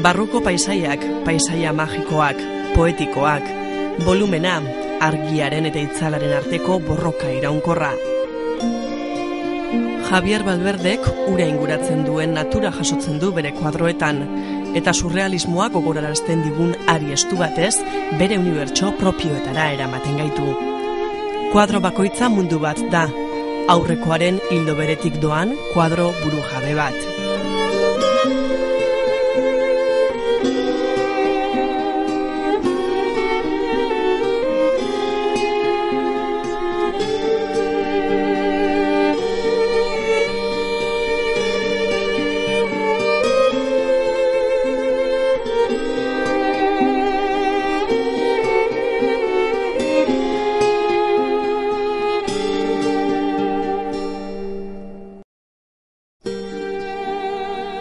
Barruko paisaiak, paisaia magikoak, poetikoak, volumena, argiaren eta itzalaren arteko borroka iraunkorra. Javier Valverdek ura inguratzen duen natura jasotzen du bere kuadroetan, eta surrealismoa gogorarazten digun ari estu batez, bere unibertso propioetara eramaten gaitu. Kuadro bakoitza mundu bat da, aurrekoaren hildo beretik doan kuadro burujabe bat.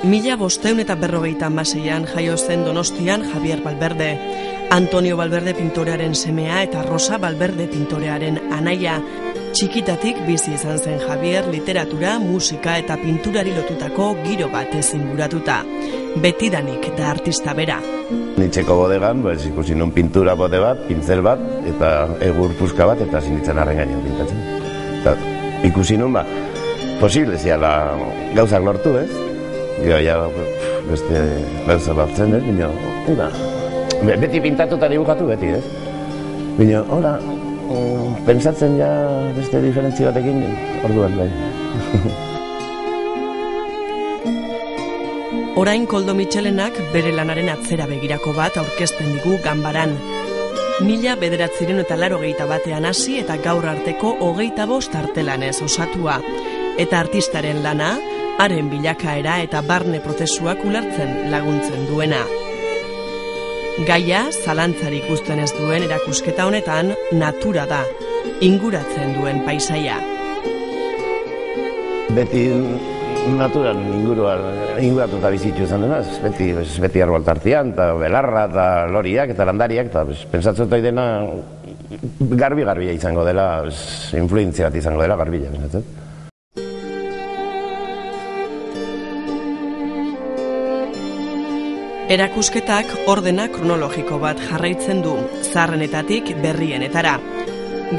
Mila 556an jaio zen Donostian Javier Valverde, Antonio Valverde pintorearen semea eta Rosa Valverde pintorearen anaia. Txikitatik bizi izan zen Javier literatura, musika eta pinturari lotutako giro batez inguratuta. Betidanik da artista bera. Nitxeko bodegan, ikusi nun pintura bode bat, pintzel bat, eta egur puska bat, eta zinitzen arren gainean pintatzen. Eta ikusi nun, posible ziala gauzak lortu, ez? Gero, ja, beste gauza bat zen, ez? Bino, beti pintatu eta dibujatu, beti, ez? Bino, hola, pensatzen ja beste diferentzi batekin, orduan, bai. Orain Koldo Mitxelenak bere lanaren atzera begirako bat aurkezten digu Ganbaran. 1981ean hasi eta gaur arteko 25 artelanez osatua. Eta artistaren lana, haren bilakaera eta barne prozesuak ulertzen laguntzen duena. Gaia, zalantzarik uzten ez duen erakusketa honetan, natura da, inguratzen duen paisaia. Beti naturan inguratuta bizitu izan dena, beti arbol tartian, eta belarra, eta loriak, eta landariak, eta pentsatzen dut dena garbi-garbia izango dela, influentzia bat izango dela garbila, pentsatzen. Erakusketak ordena kronologiko bat jarraitzen du, zaharrenetatik berrienetara.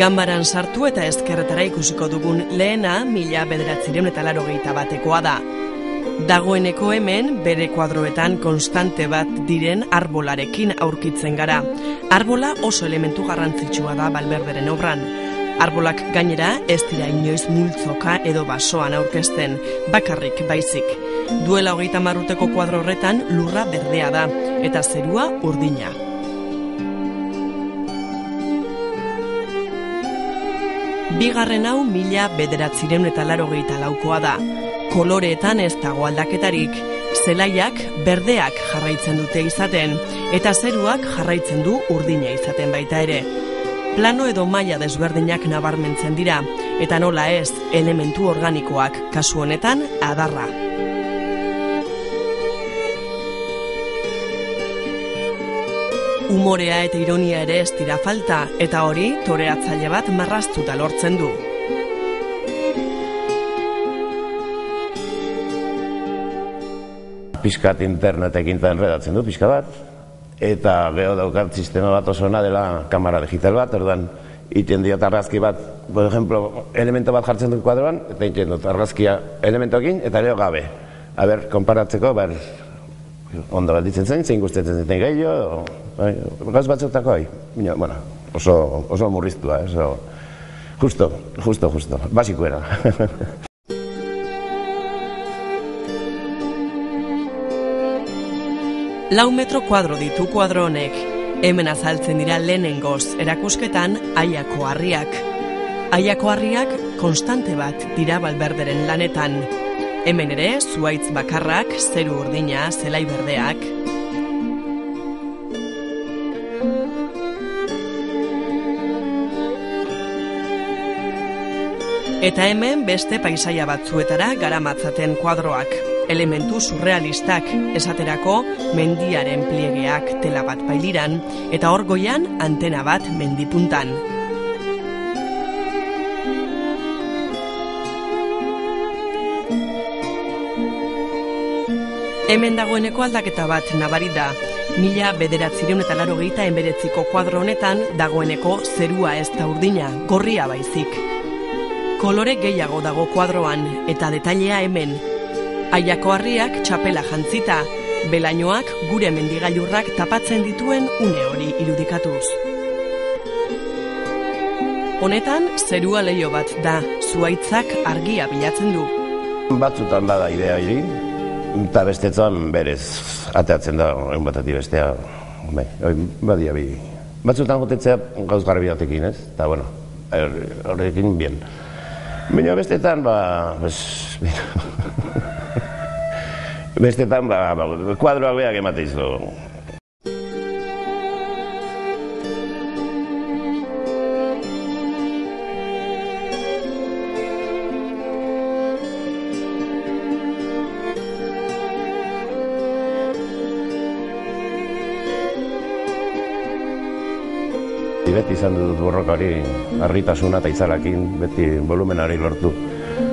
Ganbaran sartu eta ezkerretara ikusiko dugun lehena 1981ekoa da. Dagoeneko hemen bere kuadroetan konstante bat diren arbolarekin aurkitzen gara. Arbola oso elementu garrantzitsua da Valverderen obran. Arbolak gainera ez dira inoiz multzoka edo basoan aurkezten, bakarrik baizik. Duela 30 urteko kuadro horretan lurra berdea da, eta zerua urdina. Bigarren hau 1984koa da. Koloreetan ez dago aldaketarik, zelaiak berdeak jarraitzen dute izaten, eta zeruak jarraitzen du urdina izaten baita ere. Plano edo maila desberdinak nabarmentzen dira, eta nola ez, elementu organikoak, kasu honetan adarra. Umorea eta ironia ere ez dira falta, eta hori toreatzaile bat marraztuta lortzen du. Pixkat internetekin enredatzen du, pixka bat, eta geho daukat sistema bat oso ona dela kamera digital bat, orduan iten diot argazki bat, por ejemplo, elemento bat jartzen dut kuadroan, eta iten dut argazkia elementokin, eta leo gabe. Aber, konparatzeko, ondo gelditzen zen, zein gustatzen zen gehiago, gauz batzutako, bueno, oso murriztua, justo, basikuera. 4 metro kuadro ditu kuadro honek. Hemen azaltzen dira lehenengoz erakusketan Aiako harriak. Aiako harriak konstante bat dira Valverderen lanetan. Hemen ere zuhaitz bakarrak, zeru urdina, zelai berdeak. Eta hemen beste paisaia batzuetara garamatzaten kuadroak. Elementu surrealistak, esaterako mendiaren pliegeak tela bat bailiran, eta hor goian antena bat mendipuntan. Hemen dagoeneko aldaketa bat nabari da. 1989ko kuadro honetan dagoeneko zerua ez da urdina, gorria baizik. Kolore gehiago dago kuadroan eta detailea hemen. Aiako harriak txapela jantzita, belainoak gure mendigailurrak tapatzen dituen une hori irudikatuz. Honetan zerua leiho bat da, zuhaitzak argia bilatzen du. Batzutan bada idea hiri, eta bestetan berez ateatzen da, egun batatik bestea, badia bi. Batzutan gotetzea gauz garbi batekin, ez? Eta, bueno, horrekin bien. Baina bestetan, bestetan, kuadroak beak ematen izo. Beti izan dut borroka hori, harritasuna eta itzalakin, beti volumenari lortu.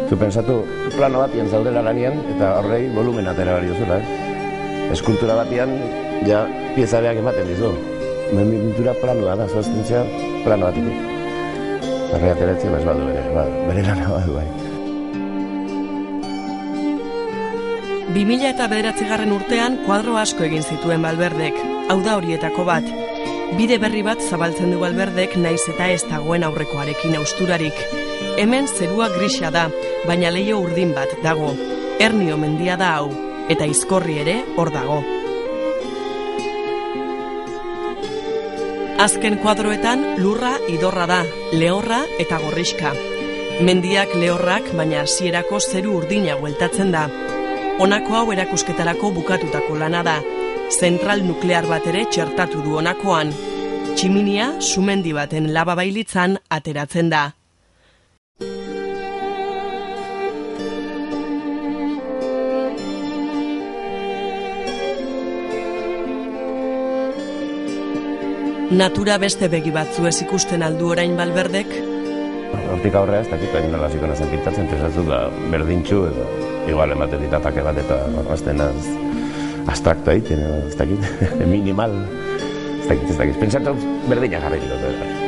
Zu pensatu, plano batian zaudela lanian, eta horrei volumena atera bari duzula, Eskultura batian, ja, pieza beak ematen dizu. Pintura planoa da, zoaztentzia plano batitik. Harri ateratzen ez badu bere lana badu bai. 2009 urtean kuadro asko egin zituen Valverdek, hau da horietako bat. Bide berri bat zabaltzen du Valverdek naiz eta ez dagoen aurrekoarekin hausturarik. Hemen zerua grisa da, baina leiho urdin bat dago. Ernio mendia da hau, eta Izkorri ere hor dago. Azken kuadroetan lurra idorra da, lehorra eta gorriska. Mendiak lehorrak, baina hasierako zeru urdina bueltatzen da. Honako hau erakusketarako bukatutako lana da. Zentral nuklear bat ere txertatu du honakoan. Tximinia sumendi baten laba bailitzan ateratzen da. Natura beste begi batzu ez ikusten aldu orain Valverdek? Hortik aurrea ez dakit, hain nola ziko nazen pintatzen, pensatzu da berdintxu edo igual ematen ditatake bat eta azten abstrakto egiten, ez dakit, minimal, ez dakit, pensatu berdina jarri dut.